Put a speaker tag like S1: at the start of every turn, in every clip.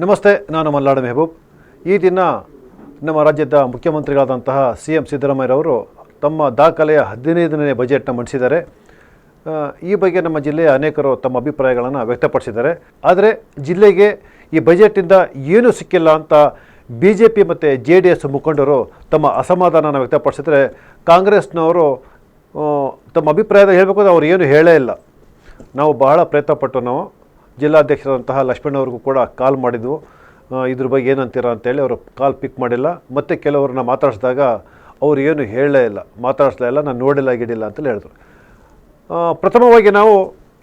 S1: ನಮಸ್ತೆ, ನಾನು ಮಲ್ನಾಡು ಮೆಹಬೂಬ್. ಈ ದಿನ ನಮ್ಮ ರಾಜ್ಯದ ಮುಖ್ಯಮಂತ್ರಿಗಳಾದಂತಹ CM ಸಿದ್ದರಾಮಯ್ಯರವರು ತಮ್ಮ ದಾಖಲೆಯ 15ನೇ ಬಜೆಟ್ನ ಮಂಡಿಸಿದ್ದಾರೆ. ಈ ಬಗ್ಗೆ ನಮ್ಮ ಜಿಲ್ಲೆಯ ಅನೇಕರು ತಮ್ಮ ಅಭಿಪ್ರಾಯಗಳನ್ನು ವ್ಯಕ್ತಪಡಿಸಿದ್ದಾರೆ. ಆದರೆ ಜಿಲ್ಲೆಗೆ ಈ ಬಜೆಟಿಂದ ಏನೂ ಸಿಕ್ಕಿಲ್ಲ ಅಂತ BJP ಮತ್ತು JDS ಮುಖಂಡರು ತಮ್ಮ ಅಸಮಾಧಾನನ ವ್ಯಕ್ತಪಡಿಸಿದರೆ, ಕಾಂಗ್ರೆಸ್ನವರು ತಮ್ಮ ಅಭಿಪ್ರಾಯದ ಹೇಳಬೇಕು ಅವ್ರು ಏನು ಹೇಳೇ ಇಲ್ಲ. ನಾವು ಬಹಳ ಪ್ರಯತ್ನಪಟ್ಟು ನಾವು ಜಿಲ್ಲಾಧ್ಯಕ್ಷರಾದಂತಹ ಲಕ್ಷ್ಮಣ್ಣವ್ರಿಗೂ ಕೂಡ ಕಾಲ್ ಮಾಡಿದ್ವು, ಇದ್ರ ಬಗ್ಗೆ ಏನಂತೀರ ಅಂತೇಳಿ. ಅವರು ಕಾಲ್ ಪಿಕ್ ಮಾಡಿಲ್ಲ. ಮತ್ತು ಕೆಲವ್ರನ್ನ ಮಾತಾಡಿಸಿದಾಗ ಅವ್ರು ಏನು ಹೇಳಲೇ ಇಲ್ಲ, ಮಾತಾಡಿಸ್ಲೇ ಇಲ್ಲ, ನಾನು ನೋಡಿಲ್ಲ ಗಿಡಿಲ್ಲ ಅಂತೇಳಿ ಹೇಳಿದ್ರು. ಪ್ರಥಮವಾಗಿ ನಾವು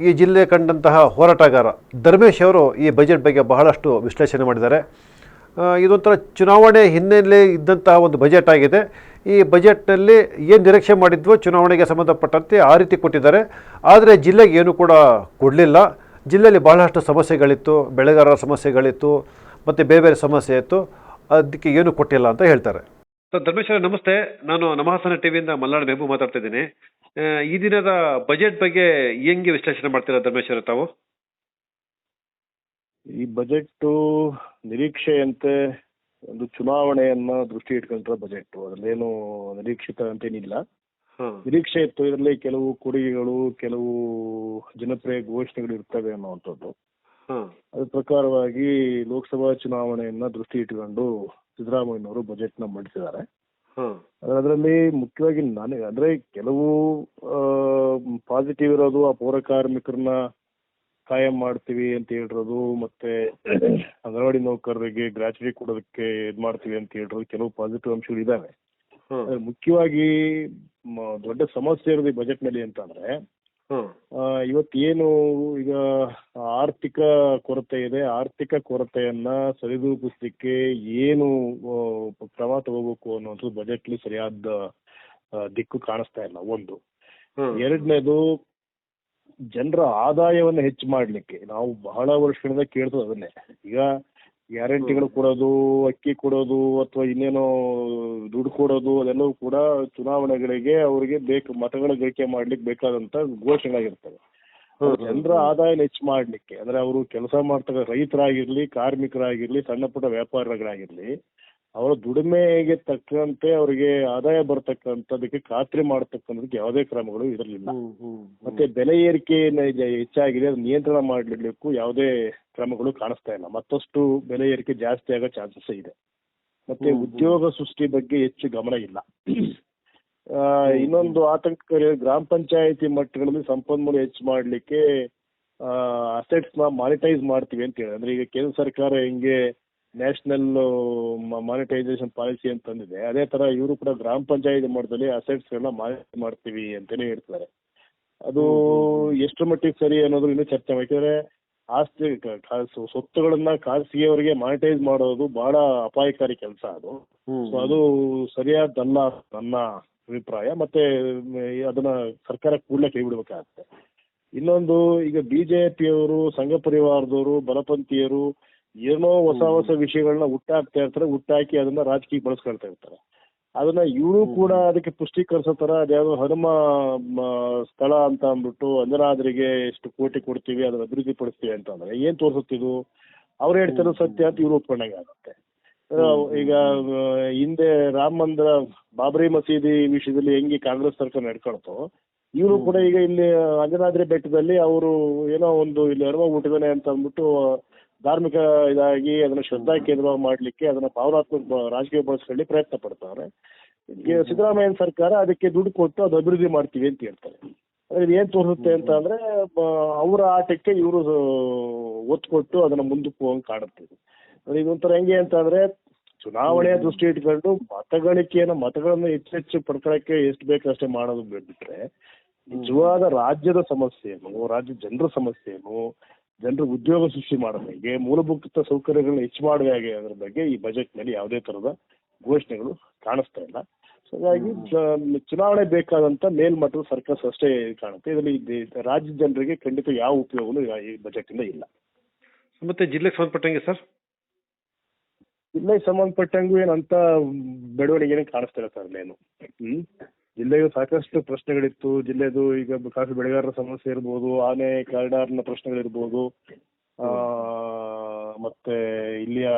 S1: ಈ ಜಿಲ್ಲೆ ಕಂಡಂತಹ ಹೋರಾಟಗಾರ ಧರ್ಮೇಶ್ ಅವರು ಈ ಬಜೆಟ್ ಬಗ್ಗೆ ಬಹಳಷ್ಟು ವಿಶ್ಲೇಷಣೆ ಮಾಡಿದ್ದಾರೆ. ಇದೊಂಥರ ಚುನಾವಣೆ ಹಿನ್ನೆಲೆ ಇದ್ದಂತಹ ಒಂದು ಬಜೆಟ್ ಆಗಿದೆ. ಈ ಬಜೆಟ್ನಲ್ಲಿ ಏನು ನಿರೀಕ್ಷೆ ಮಾಡಿದ್ವೋ ಚುನಾವಣೆಗೆ ಸಂಬಂಧಪಟ್ಟಂತೆ ಆ ರೀತಿ ಕೊಟ್ಟಿದ್ದಾರೆ. ಆದರೆ ಜಿಲ್ಲೆಗೆ ಏನೂ ಕೂಡ ಕೊಡಲಿಲ್ಲ. ಜಿಲ್ಲೆಯಲ್ಲಿ ಬಹಳಷ್ಟು ಸಮಸ್ಯೆಗಳಿತ್ತು, ಬೆಳೆಗಾರರ ಸಮಸ್ಯೆಗಳಿತ್ತು, ಮತ್ತು ಬೇರೆ ಬೇರೆ ಸಮಸ್ಯೆ ಇತ್ತು. ಅದಕ್ಕೆ ಏನು ಕೊಟ್ಟಿಲ್ಲ ಅಂತ ಹೇಳ್ತಾರೆ. ಸರ್ ಧರ್ಮೇಶ್ ಅವರೇ ನಮಸ್ತೆ, ನಾನು ನಮಹಾಸನ ಟಿವಿಯಿಂದ ಮಲ್ನಾಡು ಮೆಹಬೂಬ್ ಮಾತಾಡ್ತಾ ಇದ್ದೀನಿ. ಈ ದಿನದ ಬಜೆಟ್ ಬಗ್ಗೆ ಹೆಂಗೆ ವಿಶ್ಲೇಷಣೆ ಮಾಡ್ತೀರಾ ಧರ್ಮೇಶ್ ಅವರೇ ತಾವು?
S2: ಈ ಬಜೆಟ್ ನಿರೀಕ್ಷೆಯಂತೆ ಒಂದು ಚುನಾವಣೆಯನ್ನ ದೃಷ್ಟಿ ಇಟ್ಕೊಂಡ್ರೆ ಬಜೆಟ್ ಅದರಲ್ಲೇನು ನಿರೀಕ್ಷಿತ ಅಂತೇನಿಲ್ಲ. ನಿರೀಕ್ಷೆ ಇತ್ತು, ಇದರಲ್ಲಿ ಕೆಲವು ಕೊಡುಗೆಗಳು, ಕೆಲವು ಜನಪ್ರಿಯ ಘೋಷಣೆಗಳು ಇರ್ತವೆ ಅನ್ನುವಂಥದ್ದು. ಅದ್ರ ಪ್ರಕಾರವಾಗಿ ಲೋಕಸಭಾ ಚುನಾವಣೆಯನ್ನ ದೃಷ್ಟಿ ಇಟ್ಕೊಂಡು ಸಿದ್ದರಾಮಯ್ಯನವರು ಬಜೆಟ್ ನ ಮಂಡಿಸಿದ್ದಾರೆ. ಅದರಲ್ಲಿ ಮುಖ್ಯವಾಗಿ ಅಂದ್ರೆ ಕೆಲವು ಪಾಸಿಟಿವ್ ಇರೋದು, ಆ ಪೌರ ಕಾರ್ಮಿಕರನ್ನ ಕಾಯಂ ಮಾಡ್ತೀವಿ ಅಂತ ಹೇಳಿರೋದು, ಮತ್ತೆ ಅಂಗನವಾಡಿ ನೌಕರರಿಗೆ ಗ್ರಾಚ್ಯುಟಿ ಕೊಡೋದಕ್ಕೆ ಇದ್ ಮಾಡ್ತೀವಿ ಅಂತ ಹೇಳಿರೋದು, ಕೆಲವು ಪಾಸಿಟಿವ್ ಅಂಶಗಳು ಇದಾವೆ. ಮುಖ್ಯವಾಗಿ ದೊಡ್ಡ ಸಮಸ್ಯೆ ಇರೋದು ಈ ಬಜೆಟ್ ನಲ್ಲಿ ಅಂತಂದ್ರೆ, ಇವತ್ತೇನು ಈಗ ಆರ್ಥಿಕ ಕೊರತೆ ಇದೆ, ಆರ್ಥಿಕ ಕೊರತೆಯನ್ನ ಸರಿದೂಗಿಸ್ಲಿಕ್ಕೆ ಏನು ಕ್ರಮ ತಗೋಬೇಕು ಅನ್ನೋದು ಬಜೆಟ್ ಲಿ ಸರಿಯಾದ ದಿಕ್ಕು ಕಾಣಿಸ್ತಾ ಇಲ್ಲ. ಒಂದು. ಎರಡನೇದು, ಜನರ ಆದಾಯವನ್ನು ಹೆಚ್ಚು ಮಾಡ್ಲಿಕ್ಕೆ ನಾವು ಬಹಳ ವರ್ಷಗಳಿಂದ ಕೇಳ್ತದೆ ಅದನ್ನೇ. ಈಗ ಗ್ಯಾರಂಟಿಗಳು ಕೊಡೋದು, ಅಕ್ಕಿ ಕೊಡೋದು, ಅಥವಾ ಇನ್ನೇನೋ ದುಡ್ಡು ಕೊಡೋದು, ಅದೆಲ್ಲವೂ ಕೂಡ ಚುನಾವಣೆಗಳಿಗೆ ಅವರಿಗೆ ಮತಗಳ ಗಳಿಕೆ ಮಾಡ್ಲಿಕ್ಕೆ ಬೇಕಾದಂತ ಘೋಷಣೆಗಳಾಗಿರ್ತವೆ. ಜನರ ಆದಾಯ ಹೆಚ್ಚು ಮಾಡ್ಲಿಕ್ಕೆ ಅಂದ್ರೆ ಅವರು ಕೆಲಸ ಮಾಡ್ತಕ್ಕ ರೈತರಾಗಿರ್ಲಿ, ಕಾರ್ಮಿಕರಾಗಿರ್ಲಿ, ಸಣ್ಣ ಪುಟ್ಟ ವ್ಯಾಪಾರಿಗಳಾಗಿರ್ಲಿ, ಅವರ ದುಡಿಮೆಗೆ ತಕ್ಕಂತೆ ಅವರಿಗೆ ಆದಾಯ ಬರ್ತಕ್ಕಂಥದಕ್ಕೆ ಖಾತ್ರಿ ಮಾಡತಕ್ಕಂಥದಕ್ಕೆ ಯಾವುದೇ ಕ್ರಮಗಳು ಇರಲಿಲ್ಲ. ಮತ್ತೆ ಬೆಲೆ ಏರಿಕೆ ಹೆಚ್ಚಾಗಿದೆ, ಅದು ನಿಯಂತ್ರಣ ಮಾಡಲಿಕ್ಕೂ ಯಾವುದೇ ಕ್ರಮಗಳು ಕಾಣಿಸ್ತಾ ಇಲ್ಲ. ಮತ್ತಷ್ಟು ಬೆಲೆ ಏರಿಕೆ ಜಾಸ್ತಿ ಆಗೋ ಚಾನ್ಸಸ್ ಇದೆ. ಮತ್ತೆ ಉದ್ಯೋಗ ಸೃಷ್ಟಿ ಬಗ್ಗೆ ಹೆಚ್ಚು ಗಮನ ಇಲ್ಲ. ಇನ್ನೊಂದು ಆತಂಕಕಾರಿ, ಗ್ರಾಮ ಪಂಚಾಯತಿ ಮಟ್ಟಗಳಲ್ಲಿ ಸಂಪನ್ಮೂಲ ಹೆಚ್ಚು ಮಾಡ್ಲಿಕ್ಕೆ ಅಸೆಟ್ಸ್ ನ ಮಾನಿಟೈಸ್ ಮಾಡ್ತೀವಿ ಅಂತ ಹೇಳಿ. ಅಂದ್ರೆ ಈಗ ಕೇಂದ್ರ ಸರ್ಕಾರ ಹೆಂಗೆ ನ್ಯಾಷನಲ್ ಮಾನಿಟೈಸೇಷನ್ ಪಾಲಿಸಿ ಅಂತ ತಂದಿದೆ, ಅದೇ ತರ ಇವರು ಕೂಡ ಗ್ರಾಮ ಪಂಚಾಯತಿ ಮಟ್ಟದಲ್ಲಿ ಅಸೆಟ್ಸ್ ಗಳನ್ನ ಮಾನಿಟೈಸ್ ಮಾಡ್ತೀವಿ ಅಂತಾನೆ ಹೇಳ್ತಾರೆ. ಅದು ಎಷ್ಟು ಮಟ್ಟಿಗೆ ಸರಿ ಅನ್ನೋದು ಇನ್ನೂ ಚರ್ಚೆ ಮಾಡ್ತಿದ್ರೆ. ಆಸ್ತಿ ಸ್ವತ್ತುಗಳನ್ನ ಖಾಸಗಿಯವರಿಗೆ ಮಾನಿಟೈಸ್ ಮಾಡೋದು ಬಹಳ ಅಪಾಯಕಾರಿ ಕೆಲಸ ಅದು. ಸೊ ಅದು ಸರಿಯಾದಲ್ಲ ನನ್ನ ಅಭಿಪ್ರಾಯ. ಮತ್ತೆ ಅದನ್ನ ಸರ್ಕಾರ ಕೂಡಲೇ ಕೈ ಬಿಡ್ಬೇಕಾಗತ್ತೆ. ಇನ್ನೊಂದು, ಈಗ BJPಯವರು, ಸಂಘ ಪರಿವಾರದವರು, ಬಲಪಂಥೀಯರು ಏನೋ ಹೊಸ ಹೊಸ ವಿಷಯಗಳನ್ನ ಹುಟ್ಟಾಕ್ತಾ ಇರ್ತಾರೆ, ಹುಟ್ಟಾಕಿ ಅದನ್ನ ರಾಜಕೀಯ ಬಳಸ್ಕೊಳ್ತಾ ಇರ್ತಾರೆ. ಅದನ್ನ ಇವರು ಕೂಡ ಅದಕ್ಕೆ ಪುಷ್ಟೀಕರಿಸೋ ತರ ಅದ್ಯಾವುದೋ ಹನುಮ ಸ್ಥಳ ಅಂತ ಅಂದ್ಬಿಟ್ಟು ಅಂಜನಾದ್ರಿಗೆ ಎಷ್ಟು ಕೋಟಿ ಕೊಡ್ತೀವಿ, ಅದನ್ನ ಅಭಿವೃದ್ಧಿ ಪಡಿಸ್ತೀವಿ ಅಂತ ಅಂದ್ರೆ ಏನ್ ತೋರಿಸುತ್ತಿದ್ದು? ಅವ್ರು ಹೇಳ್ತಾರೋ ಸತ್ಯ ಅಂತ ಇವ್ರು ಒಪ್ಕೊಂಡಂಗೆ ಆಗುತ್ತೆ. ಈಗ ಹಿಂದೆ ರಾಮ ಮಂದಿರ, ಬಾಬರಿ ಮಸೀದಿ ವಿಷಯದಲ್ಲಿ ಹೆಂಗೆ ಕಾಂಗ್ರೆಸ್ ಸರ್ಕಾರ ನಡ್ಕೊಳ್ತೋ, ಇವರು ಕೂಡ ಈಗ ಇಲ್ಲಿ ಅಂಜನಾದ್ರಿ ಬೆಟ್ಟದಲ್ಲಿ ಅವರು ಏನೋ ಒಂದು ಇಲ್ಲಿ ಹನುಮ ಹುಟ್ಟಿದಾನೆ ಅಂತ ಅಂದ್ಬಿಟ್ಟು ಧಾರ್ಮಿಕ ಇದಾಗಿ ಅದನ್ನ ಶ್ರದ್ಧಾ ಕೇಂದ್ರವಾಗಿ ಮಾಡ್ಲಿಕ್ಕೆ, ಅದನ್ನ ಭಾವನಾತ್ಮಕ ರಾಜಕೀಯ ಬಳಸ್ಕೊಳ್ಳಿ ಪ್ರಯತ್ನ ಪಡ್ತಾರೆ. ಸಿದ್ದರಾಮಯ್ಯ ಸರ್ಕಾರ ಅದಕ್ಕೆ ದುಡ್ಡು ಕೊಟ್ಟು ಅದು ಅಭಿವೃದ್ಧಿ ಮಾಡ್ತೀವಿ ಅಂತ ಹೇಳ್ತಾರೆ. ಅದ್ರ ಏನ್ ತೋರಿಸುತ್ತೆ ಅಂತ ಅಂದ್ರೆ, ಅವರ ಆಟಕ್ಕೆ ಇವರು ಒತ್ತು ಕೊಟ್ಟು ಅದನ್ನ ಮುಂದಕ್ಕೆ ಹೋಗಂಗ್ ಕಾಣುತ್ತೆ. ಇದೊಂಥರ ಹೆಂಗೆ ಅಂತ ಅಂದ್ರೆ, ಚುನಾವಣೆಯ ದೃಷ್ಟಿ ಇಟ್ಕೊಂಡು ಮತಗಳನ್ನ ಹೆಚ್ಚೆಚ್ಚು ಪಡ್ಕೊಳಕ್ಕೆ ಎಷ್ಟು ಬೇಕು ಅಷ್ಟೇ ಮಾಡೋದು ಬಿಟ್ರೆ, ನಿಜವಾದ ರಾಜ್ಯದ ಸಮಸ್ಯೆಯನ್ನು, ರಾಜ್ಯದ ಜನರ ಸಮಸ್ಯೆಯನ್ನು, ಜನರು ಉದ್ಯೋಗ ಸೃಷ್ಟಿ ಮಾಡೋದು ಹೇಗೆ, ಮೂಲಭೂತ ಸೌಕರ್ಯಗಳನ್ನ ಹೆಚ್ಚು ಮಾಡುವ ಹೇಗೆ, ಅದರ ಬಗ್ಗೆ ಈ ಬಜೆಟ್ ನಲ್ಲಿ ಯಾವುದೇ ತರದ ಘೋಷಣೆಗಳು ಕಾಣಿಸ್ತಾ ಇಲ್ಲ. ಹಾಗಾಗಿ ಚುನಾವಣೆ ಬೇಕಾದಂತ ಮೇಲ್ಮಟ್ಟದ ಸರ್ಕಾರ ಅಷ್ಟೇ ಕಾಣುತ್ತೆ. ಇದರಲ್ಲಿ ರಾಜ್ಯದ ಜನರಿಗೆ ಖಂಡಿತ ಯಾವ ಉಪಯೋಗನೂ ಈ ಬಜೆಟ್ ಇಂದ ಇಲ್ಲ.
S1: ಮತ್ತೆ ಜಿಲ್ಲೆಗೆ ಸಂಬಂಧಪಟ್ಟಂಗೆ ಸರ್,
S2: ಜಿಲ್ಲೆಗೆ ಸಂಬಂಧಪಟ್ಟಂಗೂ ಏನಂತ ಬೆಳವಣಿಗೆ ಕಾಣಿಸ್ತಾ ಇಲ್ಲ ಸರ್. ಏನು ಜಿಲ್ಲೆಗೆ ಸಾಕಷ್ಟು ಪ್ರಶ್ನೆಗಳಿತ್ತು. ಜಿಲ್ಲೆದು ಈಗ ಕಾಫಿ ಬೆಳೆಗಾರರ ಸಮಸ್ಯೆ ಇರ್ಬೋದು, ಆನೆ ಕಾರಿಡಾರ್ನ ಪ್ರಶ್ನೆಗಳಿರ್ಬೋದು, ಮತ್ತೆ ಇಲ್ಲಿಯ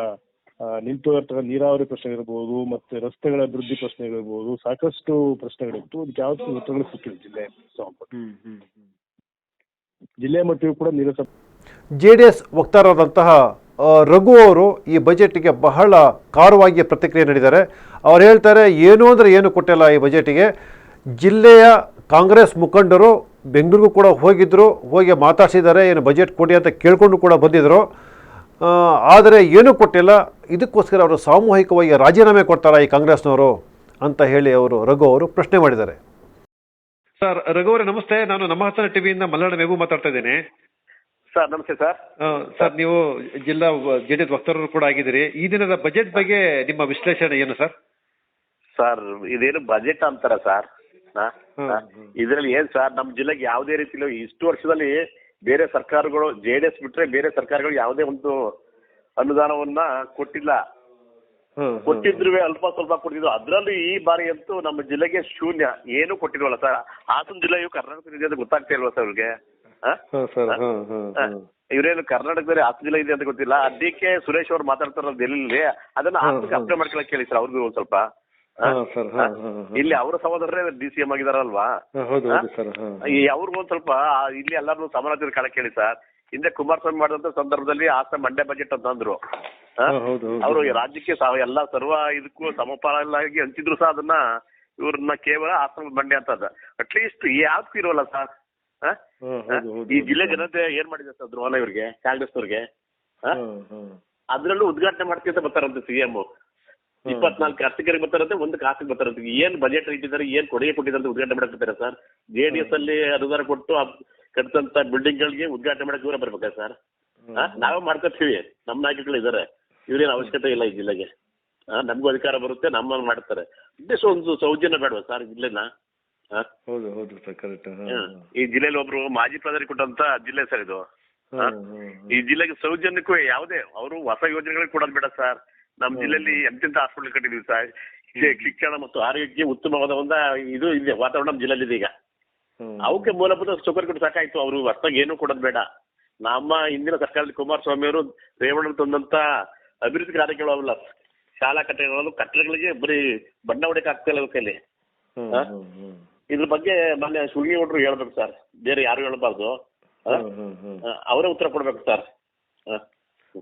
S2: ನಿಂತುಕೊಂಡಿರ್ತಕ್ಕ ನೀರಾವರಿ ಪ್ರಶ್ನೆಗಳಿರ್ಬೋದು, ಮತ್ತೆ ರಸ್ತೆಗಳ ಅಭಿವೃದ್ಧಿ ಪ್ರಶ್ನೆಗಳಿರ್ಬೋದು, ಸಾಕಷ್ಟು ಪ್ರಶ್ನೆಗಳಿತ್ತು. ಅದಕ್ಕೆ ಯಾವತ್ತೂ ಉತ್ತರಗಳು ಸಿಕ್ಕಿಲ್ಲ ಜಿಲ್ಲೆ ಸಂಬಂಧಪಟ್ಟ. ಜಿಲ್ಲೆ ಮಟ್ಟಿಗೂ ಕೂಡ ನೀರಸ.
S1: JDS ವಕ್ತಾರರಾದಂತಹ ರಘು ಅವರು ಈ ಬಜೆಟ್ಗೆ ಬಹಳ ಖಾರವಾಗಿ ಪ್ರತಿಕ್ರಿಯೆ ನೀಡಿದ್ದಾರೆ. ಅವ್ರು ಹೇಳ್ತಾರೆ, ಏನು ಅಂದರೆ ಏನು ಕೊಟ್ಟಿಲ್ಲ ಈ ಬಜೆಟಿಗೆ. ಜಿಲ್ಲೆಯ ಕಾಂಗ್ರೆಸ್ ಮುಖಂಡರು ಬೆಂಗಳೂರಿಗೂ ಕೂಡ ಹೋಗಿ ಮಾತಾಡಿಸಿದ್ದಾರೆ, ಏನು ಬಜೆಟ್ ಕೊಡಿ ಅಂತ ಕೇಳ್ಕೊಂಡು ಕೂಡ ಬಂದಿದ್ದರು. ಆದರೆ ಏನೂ ಕೊಟ್ಟಿಲ್ಲ. ಇದಕ್ಕೋಸ್ಕರ ಅವರು ಸಾಮೂಹಿಕವಾಗಿ ರಾಜೀನಾಮೆ ಕೊಡ್ತಾರಾ ಈ ಕಾಂಗ್ರೆಸ್ನವರು ಅಂತ ಹೇಳಿ ರಘು ಅವರು ಪ್ರಶ್ನೆ ಮಾಡಿದ್ದಾರೆ. ಸರ್ ರಘು ಅವರೇ ನಮಸ್ತೆ, ನಾನು ನಮ್ಮ ಹಾಸನ ಟಿವಿಯಿಂದ ಮಲ್ಲಾಡ ಮೆಹಬೂಬ್ ಮಾತಾಡ್ತಾ ಇದ್ದೀನಿ.
S3: ಸರ್ ನಮಸ್ತೆ ಸರ್.
S1: ಸರ್ ನೀವು ಜಿಲ್ಲಾ JDS ವಕ್ತಾರರು ಕೂಡ ಆಗಿದ್ದೀರಿ. ಈ ದಿನದ ಬಜೆಟ್ ಬಗ್ಗೆ ನಿಮ್ಮ ವಿಶ್ಲೇಷಣೆ ಏನು ಸರ್?
S3: ಸರ್ ಇದೇನು ಬಜೆಟ್ ಅಂತಾರ ಸರ್? ಇದರಲ್ಲಿ ಏನ್ ಸರ್, ನಮ್ಮ ಜಿಲ್ಲೆಗೆ ಯಾವುದೇ ರೀತಿ ಇಷ್ಟು ವರ್ಷದಲ್ಲಿ ಬೇರೆ ಸರ್ಕಾರಗಳು JDS ಬಿಟ್ರೆ ಬೇರೆ ಸರ್ಕಾರಗಳು ಯಾವುದೇ ಒಂದು ಅನುದಾನವನ್ನ ಕೊಟ್ಟಿಲ್ಲ. ಕೊಟ್ಟಿದ್ರು ಅಲ್ಪ ಸ್ವಲ್ಪ ಕೊಟ್ಟಿದ್ರು. ಅದರಲ್ಲೂ ಈ ಬಾರಿ ಅಂತೂ ನಮ್ಮ ಜಿಲ್ಲೆಗೆ ಶೂನ್ಯ, ಏನು ಕೊಟ್ಟಿಲ್ವಲ್ಲ ಸರ್. ಹಾಸನ ಜಿಲ್ಲೆಯು ಕರ್ನಾಟಕ ಇದೆ ಅಂತ ಗೊತ್ತಾಗ್ತಾ ಇಲ್ವಾ ಸರ್ ಅವ್ರಿಗೆ? ಇವ್ರೇನು ಕರ್ನಾಟಕದಲ್ಲಿ ಹಾಸನ ಜಿಲ್ಲೆ ಇದೆ ಅಂತ ಗೊತ್ತಿಲ್ಲ. ಅದಕ್ಕೆ ಸುರೇಶ್ ಅವ್ರು ಮಾತಾಡ್ತಾರ ಡೆಲ್ಲಿಲಿ, ಅದನ್ನ ಹಾಸನಕ್ಕೆ ಅಪ್ಲೈ ಮಾಡ್ಕೊಳಕ್ ಕೇಳಿ ಸರ್ ಅವ್ರಿಗೂ ಒಂದ್ ಸ್ವಲ್ಪ. ಇಲ್ಲಿ ಅವರ ಸಹೋದರರೇ DCM ಆಗಿದಾರಲ್ವಾ, ಅವ್ರಿಗೂ ಒಂದ್ ಸ್ವಲ್ಪ ಇಲ್ಲಿ ಎಲ್ಲಾರು ಸಮಾನತೆ ಕಾಣಕ್ ಕೇಳಿ ಸರ್. ಹಿಂದೆ ಕುಮಾರಸ್ವಾಮಿ ಮಾಡಿದಂತ ಸಂದರ್ಭದಲ್ಲಿ ಹಾಸನ ಮಂಡ್ಯ ಬಜೆಟ್ ಅಂತ ಅಂದ್ರು. ಅವರು ರಾಜ್ಯಕ್ಕೆ ಎಲ್ಲಾ ಸರ್ವ ಇದಕ್ಕೂ ಸಮಪಾಲಾಗಿ ಹಂಚಿದ್ರು ಸಹ ಅದನ್ನ ಇವ್ರನ್ನ ಕೇವಲ ಹಾಸನ ಮಂಡ್ಯ ಅಂತ ಅಟ್ಲೀಸ್ಟ್ ಯಾವ್ದಕ್ಕೂ ಇರೋಲ್ಲ ಸರ್. ಈ ಜಿಲ್ಲೆ ಜನತೆ ಏನ್ ಮಾಡಿದೆ ಸರ್ ದ್ರೋಹ ಇವ್ರಿಗೆ, ಕಾಂಗ್ರೆಸ್ ಅವ್ರಿಗೆ? ಅದ್ರಲ್ಲೂ ಉದ್ಘಾಟನೆ ಮಾಡ್ತೀವಿ ಅಂತ ಬರ್ತಾರಂತೆ CM. 24 ಅರ್ಚಕರಿಗೆ ಬರ್ತಾರಂತೆ, ಒಂದು ಕಾಸಿಗೆ ಬರ್ತಾರಂತೆ. ಏನ್ ಬಜೆಟ್ ಇಟ್ಟಿದ್ದಾರೆ, ಏನ್ ಕೊಡುಗೆ ಕೊಟ್ಟಿದ್ದಾರೆ ಅಂತ ಉದ್ಘಾಟನೆ ಮಾಡಕ್ ಸರ್? JDS ಅಲ್ಲಿ ಅನುದಾನ ಕೊಟ್ಟು ಕಟ್ಟಿದಂತ ಬಿಲ್ಡಿಂಗ್ ಗಳಿಗೆ ಉದ್ಘಾಟನೆ ಮಾಡಕ್ ದೂರ ಬರ್ಬೇಕಾ ಸರ್? ನಾವೇ ಮಾಡ್ಕೊತೀವಿ, ನಮ್ಮ ನಾಯಕಗಳು ಇದಾರೆ. ಇವ್ರೇನು ಅವಶ್ಯಕತೆ ಇಲ್ಲ ಈ ಜಿಲ್ಲೆಗೆ. ನಮ್ಗೂ ಅಧಿಕಾರ ಬರುತ್ತೆ, ನಮ್ಮನ್ನು ಮಾಡ್ತಾರೆ. ಒಂದು ಸೌಜನ್ಯ ಬೇಡವಾ ಸರ್ ಜಿಲ್ಲೆನ? ಈ ಜಿಲ್ಲೆಯಲ್ಲಿ ಒಬ್ರು ಮಾಜಿ ಪ್ರಧಾನಿ ಕೊಟ್ಟಂತ ಜಿಲ್ಲೆ ಸರ್ ಇದು. ಈ ಜಿಲ್ಲೆಗೆ ಸೌಜನ್ಯಕ್ಕೂ ಯಾವುದೇ ಅವರು ಹೊಸ ಯೋಜನೆಗಳಿಗೆ ಕೊಡೋದು ಬೇಡ ಸರ್. ನಮ್ಮ ಜಿಲ್ಲೆಯಲ್ಲಿ ಎಂತೆಂತ ಹಾಸ್ಪಿಟಲ್ ಕಟ್ಟಿದೀವಿ ಸರ್. ಶಿಕ್ಷಣ ಮತ್ತು ಆರೋಗ್ಯಕ್ಕೆ ಉತ್ತಮವಾದ ಇದು ಇದೆ ವಾತಾವರಣ ನಮ್ಮ ಜಿಲ್ಲೆಯಲ್ಲಿ ಇದೆ. ಈಗ ಅವಕ್ಕೆ ಮೂಲಭೂತ ಸೌಕರ್ಯ ಕೊಟ್ಟು ಸಾಕಾಯ್ತು. ಅವರು ಹೊಸದಾಗಿ ಏನೂ ಕೊಡೋದು ಬೇಡ. ನಮ್ಮ ಹಿಂದಿನ ಸರ್ಕಾರದಲ್ಲಿ ಕುಮಾರಸ್ವಾಮಿ ಅವರು ರೇವಣ್ಣ ತಂದಂತ ಅಭಿವೃದ್ಧಿ ಕಾರ್ಯಕ್ರಮ ಅವಲ್ಲ, ಶಾಲಾ ಕಟ್ಟಡಗಳಿಗೆ ಬರೀ ಬಣ್ಣ ಹೊಡೆಯಕ್ಕೆ ಆಗ್ತಾ ಇಲ್ಲ ಕೈಲಿ. ಇದ್ರ ಬಗ್ಗೆ ಮೊನ್ನೆ ಶಿವಲಿಂಗೇಗೌಡರು ಹೇಳ್ಬೇಕು ಸರ್, ಬೇರೆ ಯಾರು ಹೇಳ್ಬಾರ್ದು. ಅವರೇ ಉತ್ತರ ಕೊಡ್ಬೇಕು ಸರ್.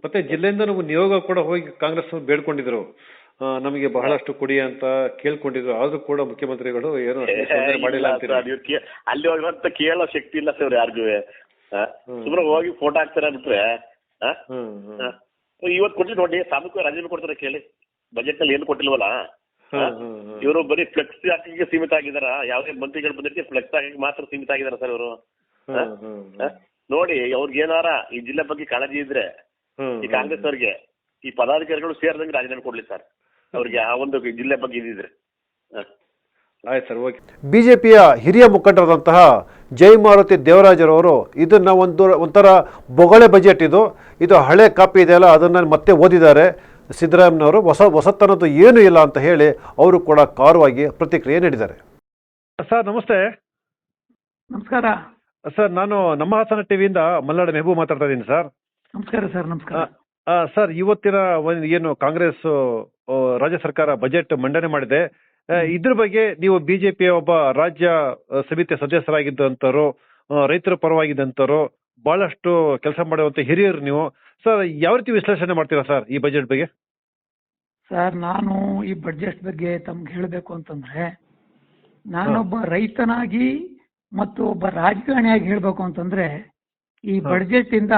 S1: ಮತ್ತೆ ಜಿಲ್ಲೆಯಿಂದ ನಾವು ನಿಯೋಗ ಕೂಡ ಹೋಗಿ ಕಾಂಗ್ರೆಸ್ ಬೇಡ್ಕೊಂಡಿದ್ರು, ನಮಗೆ ಬಹಳಷ್ಟು ಕೊಡಿ ಅಂತ ಕೇಳ್ಕೊಂಡಿದ್ರು. ಆದ್ರೂ ಕೂಡ ಮುಖ್ಯಮಂತ್ರಿಗಳು ಏನು ಮಾಡಿಲ್ಲ ಅಂತ.
S3: ಅಲ್ಲಿ ಹೋಗಿರಂತ ಕೇಳೋ ಶಕ್ತಿ ಇಲ್ಲ ಸರ್ ಯಾರಿಗೂ. ಸುಮ್ಮನೆ ಹೋಗಿ ಫೋಟೋ ಹಾಕ್ತಾರೆ ಬಿಟ್ರೆ. ಇವತ್ತು ಕೊಡ್ಲಿ ನೋಡಿ, ಸಾಮೂಹಿಕ ರಾಜೀನಾಮೆ ಕೊಡ್ತಾರೆ ಕೇಳಿ. ಬಜೆಟ್ ನಲ್ಲಿ ಏನು ಕೊಟ್ಟಿಲ್ವಲ್ಲ. ಇವರು ಬರೀ ಫ್ಲೆಕ್ಸ್ ಹಾಕಕ್ಕೆ ಸೀಮಿತ ಆಗಿದಾರ. ಯಾವುದೇ ಮಂತ್ರಿಗಳು ಬಂದಿರ್ತೀವಿ ಫ್ಲೆಕ್ಸ್ ಹಾಕಕ್ಕೆ ಮಾತ್ರ ಸೀಮಿತ ಆಗಿದಾರ ಸರ್ ಇವರು. ನೋಡಿ, ಅವ್ರಿಗೆ ಏನಾರ ಈ ಜಿಲ್ಲೆ ಬಗ್ಗೆ ಕಾಳಜಿ ಇದ್ರೆ ಈ ಕಾಂಗ್ರೆಸ್ ಅವ್ರಿಗೆ ಈ ಪದಾಧಿಕಾರಿಗಳು ಸೇರಿದಂಗೆ ರಾಜೀನಾಮೆ ಕೊಡ್ಲಿ ಸರ್ ಅವ್ರಿಗೆ, ಆ ಒಂದು ಜಿಲ್ಲೆ ಬಗ್ಗೆ ಇದಿದ್ರೆ.
S1: ಆಯ್ತು ಸರ್, ಓಕೆ. BJPಯ ಹಿರಿಯ ಮುಖಂಡರಾದಂತಹ ಜಯಮಾರುತಿ ದೇವರಾಜರವರು ಇದನ್ನ ಒಂಥರ ಬೊಗಳೆ ಬಜೆಟ್ ಇದು ಹಳೆ ಕಾಪಿ ಇದೆಯಲ್ಲ, ಅದನ್ನು ಮತ್ತೆ ಓದಿದ್ದಾರೆ. ಸಿದ್ದರಾಮಯ್ಯನವರು ಹೊಸತನದ್ದು ಏನೂ ಇಲ್ಲ ಅಂತ ಹೇಳಿ ಅವರು ಕೂಡ ಖಾರವಾಗಿ ಪ್ರತಿಕ್ರಿಯೆ ನೀಡಿದ್ದಾರೆ. ಸರ್ ನಮಸ್ತೆ.
S4: ನಮಸ್ಕಾರ
S1: ಸರ್, ನಾನು ನಮ್ಮ ಹಾಸನ ಟಿವಿಯಿಂದ ಮಲ್ಲಾಡ ಮೆಹಬೂಬ್ ಮಾತಾಡ್ತಾ ಇದ್ದೀನಿ ಸರ್.
S4: ನಮಸ್ಕಾರ ಸರ್. ನಮಸ್ಕಾರ
S1: ಸರ್, ಇವತ್ತಿನ ಏನು ಕಾಂಗ್ರೆಸ್ ರಾಜ್ಯ ಸರ್ಕಾರ ಬಜೆಟ್ ಮಂಡನೆ ಮಾಡಿದೆ, ಇದ್ರ ಬಗ್ಗೆ ನೀವು BJPಯ ಒಬ್ಬ ರಾಜ್ಯ ಸಮಿತಿ ಸದಸ್ಯರಾಗಿದ್ದಂಥವ್ರು, ರೈತರ ಪರವಾಗಿದ್ದಂಥವ್ರು, ಬಹಳಷ್ಟು ಕೆಲಸ ಮಾಡುವಂತ ಹಿರಿಯರು ನೀವು ಸರ್, ಯಾವ ರೀತಿ ವಿಶ್ಲೇಷಣೆ ಮಾಡ್ತೀರಾ ಸರ್ ಈ ಬಜೆಟ್ ಬಗ್ಗೆ?
S4: ಸರ್, ನಾನು ಈ ಬಜೆಟ್ ಬಗ್ಗೆ ತಮ್ಗೆ ಹೇಳಬೇಕು ಅಂತಂದ್ರೆ, ನಾನೊಬ್ಬ ರೈತನಾಗಿ ಮತ್ತು ಒಬ್ಬ ರಾಜಕಾರಣಿಯಾಗಿ ಹೇಳ್ಬೇಕು ಅಂತಂದ್ರೆ, ಈ ಬಜೆಟ್ ಇಂದ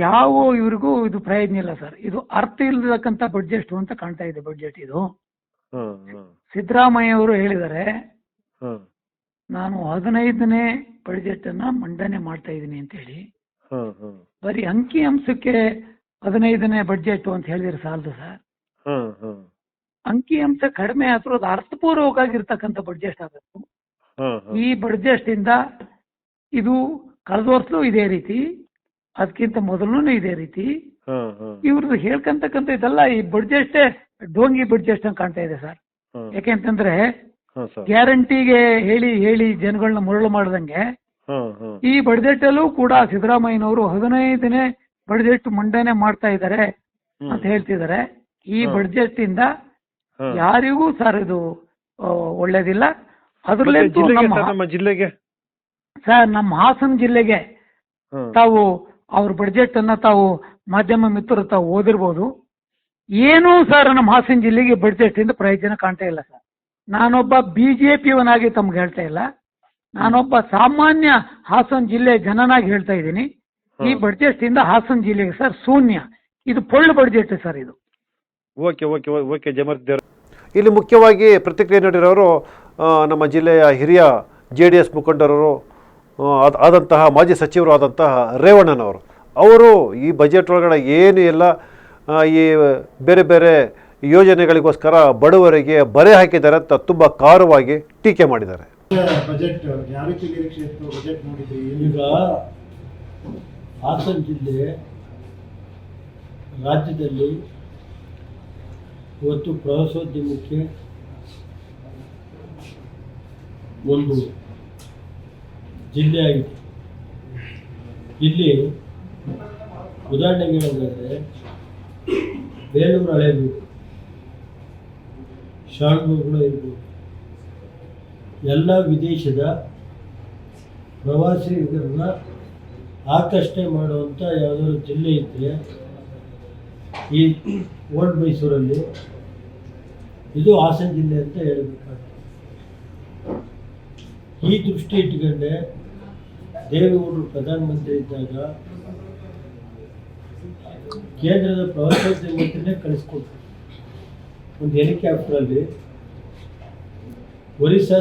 S4: ಯಾವ ಇವ್ರಿಗೂ ಇದು ಪ್ರಯೋಜನ ಇಲ್ಲ ಸರ್. ಇದು ಅರ್ಥ ಇಲ್ಲದಕ್ಕಂತ ಬಜೆಟ್ ಅಂತ ಕಾಣ್ತಾ ಇದೆ. ಬಜೆಟ್ ಇದು ಸಿದ್ದರಾಮಯ್ಯ ಅವರು ಹೇಳಿದ್ದಾರೆ, ನಾನು 15ನೇ ಬಜೆಟ್ ಅನ್ನ ಮಂಡನೆ ಮಾಡ್ತಾ ಇದ್ದೀನಿ ಅಂತ ಹೇಳಿ. ಬರೀ ಅಂಕಿ ಅಂಶಕ್ಕೆ 15ನೇ ಬಜೆಟ್ ಅಂತ ಹೇಳಿದ್ರೆ ಸಾಲದು ಸರ್. ಅಂಕಿ ಅಂಶ ಕಡಿಮೆ ಆದ್ರೂ ಅದು ಅರ್ಥಪೂರ್ವಕವಾಗಿರ್ತಕ್ಕಂಥ ಬಜೆಟ್ ಆಗಬೇಕು. ಈ ಬಜೆಟ್ ಇಂದ ಇದು ಕಳೆದ ವರ್ಷಲೂ ಇದೇ ರೀತಿ, ಅದಕ್ಕಿಂತ ಮೊದಲು ಇದೇ ರೀತಿ ಇವ್ರದ್ದು ಹೇಳ್ಕಂತಕ್ಕಂಥ ಇದೆಲ್ಲ ಈ ಬಡ್ಜೆಟ್ ಡೋಂಗಿ ಬಡ್ಜೆಟ್ ಅಂತ ಕಾಣ್ತಾ ಇದೆ ಸರ್. ಯಾಕೆಂತಂದ್ರೆ ಗ್ಯಾರಂಟಿಗೆ ಹೇಳಿ ಹೇಳಿ ಜನಗಳನ್ನ ಮರಳು ಮಾಡ್ದಂಗೆ ಈ ಬಡ್ಜೆಟ್ ಅಲ್ಲೂ ಕೂಡ ಸಿದ್ದರಾಮಯ್ಯನವರು 15ನೇ ಬಡ್ಜೆಟ್ ಮಂಡನೆ ಮಾಡ್ತಾ ಇದ್ದಾರೆ ಅಂತ ಹೇಳ್ತಿದ್ದಾರೆ. ಈ ಬಡ್ಜೆಟ್ ಇಂದ ಯಾರಿಗೂ ಸರ್ ಇದು ಒಳ್ಳೇದಿಲ್ಲ. ಅದ್ರಲ್ಲಂತೂ
S1: ನಮ್ಮ ಜಿಲ್ಲೆಗೆ
S4: ಸರ್ ನಮ್ಮ ಹಾಸನ ಜಿಲ್ಲೆಗೆ ತಾವು ಅವ್ರ ಬಡ್ಜೆಟ್ ಅನ್ನ ತಾವು ಮಾಧ್ಯಮ ಮಿತ್ರರು ತಾವು ಓದಿರ್ಬೋದು. ಏನೂ ಸರ್ ನಮ್ಮ ಹಾಸನ ಜಿಲ್ಲೆಗೆ ಬಡ್ಜೆಟ್ ಇಂದ ಪ್ರಯೋಜನ ಕಾಣ್ತಾ ಇಲ್ಲ ಸರ್. ನಾನೊಬ್ಬ ಬಿಜೆಪಿಯವನಾಗಿ ತಮ್ಗೆ ಹೇಳ್ತಾ ಇಲ್ಲ, ನಾನೊಬ್ಬ ಸಾಮಾನ್ಯ ಹಾಸನ ಜಿಲ್ಲೆ ಜನನಾಗಿ ಹೇಳ್ತಾ ಇದ್ದೀನಿ. ಈ ಬಡ್ಜೆಟ್ ಇಂದ ಹಾಸನ ಜಿಲ್ಲೆಗೆ ಸರ್ ಶೂನ್ಯ. ಇದು ಪೊಳ್ಳು ಬಡ್ಜೆಟ್ ಸರ್ ಇದು.
S1: ಓಕೆ ಓಕೆ ಓಕೆ ಜಮರ್ದೇವ್ರ. ಇಲ್ಲಿ ಮುಖ್ಯವಾಗಿ ಪ್ರತಿಕ್ರಿಯೆ ನೀಡಿರೋರು ನಮ್ಮ ಜಿಲ್ಲೆಯ ಹಿರಿಯ JDS ಮುಖಂಡರು ಆದಂತಹ ಮಾಜಿ ಸಚಿವರು ಆದಂತಹ ರೇವಣ್ಣನವರು. ಅವರು ಈ ಬಜೆಟ್ ಒಳಗಡೆ ಏನು ಎಲ್ಲ ಈ ಬೇರೆ ಬೇರೆ ಯೋಜನೆಗಳಿಗೋಸ್ಕರ ಬಡವರಿಗೆ ಬರೆ ಹಾಕಿದ್ದಾರೆ ಅಂತ ತುಂಬ ಖಾರವಾಗಿ ಟೀಕೆ ಮಾಡಿದ್ದಾರೆ.
S5: ಬಜೆಟ್ ಯಾವ ರೀತಿ ನಿರೀಕ್ಷೆ ಇತ್ತು? ಬಜೆಟ್ ನೋಡಿದ್ರಿ? ಈಗ ಹಾಸನ ಜಿಲ್ಲೆ ರಾಜ್ಯದಲ್ಲಿ ಇವತ್ತು ಪ್ರವಾಸೋದ್ಯಮಕ್ಕೆ ಒಂದು ಜಿಲ್ಲೆ ಆಗಿದೆ. ಇಲ್ಲಿ ಉದಾಹರಣೆಗೆ ಹೇಳೋದಾದರೆ ಬೇಲೂರು ಹಳೇಬೀಡು, ಶಾಣೂರುಗಳು ಇರ್ಬೋದು, ಎಲ್ಲ ವಿದೇಶದ ಪ್ರವಾಸಿಗರನ್ನ ಆಕರ್ಷಣೆ ಮಾಡುವಂಥ ಯಾವುದಾದ್ರು ಜಿಲ್ಲೆ ಇದ್ದರೆ ಈ ಓಲ್ಡ್ ಮೈಸೂರಲ್ಲಿ ಇದು ಹಾಸನ ಜಿಲ್ಲೆ ಅಂತ ಹೇಳಬೇಕಾಗ್ತದೆ. ಈ ದೃಷ್ಟಿ ಇಟ್ಕೊಂಡೆ ದೇವೇಗೌಡರು ಪ್ರಧಾನಮಂತ್ರಿ ಇದ್ದಾಗ ಕೇಂದ್ರದ ಪ್ರವಾಸೋದ್ಯಮ ಮಂತ್ರಿನೇ ಕಳಿಸ್ಕೊಟ್ರು ಒಂದು ಹೆಲಿಕಾಪ್ಟರಲ್ಲಿ. ಒರಿಸ್ಸಾ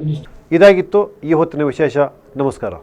S5: ಮಿನಿಸ್ಟರ್.
S1: ಇದಾಗಿತ್ತು ಈ ಹೊತ್ತಿನ ವಿಶೇಷ. ನಮಸ್ಕಾರ.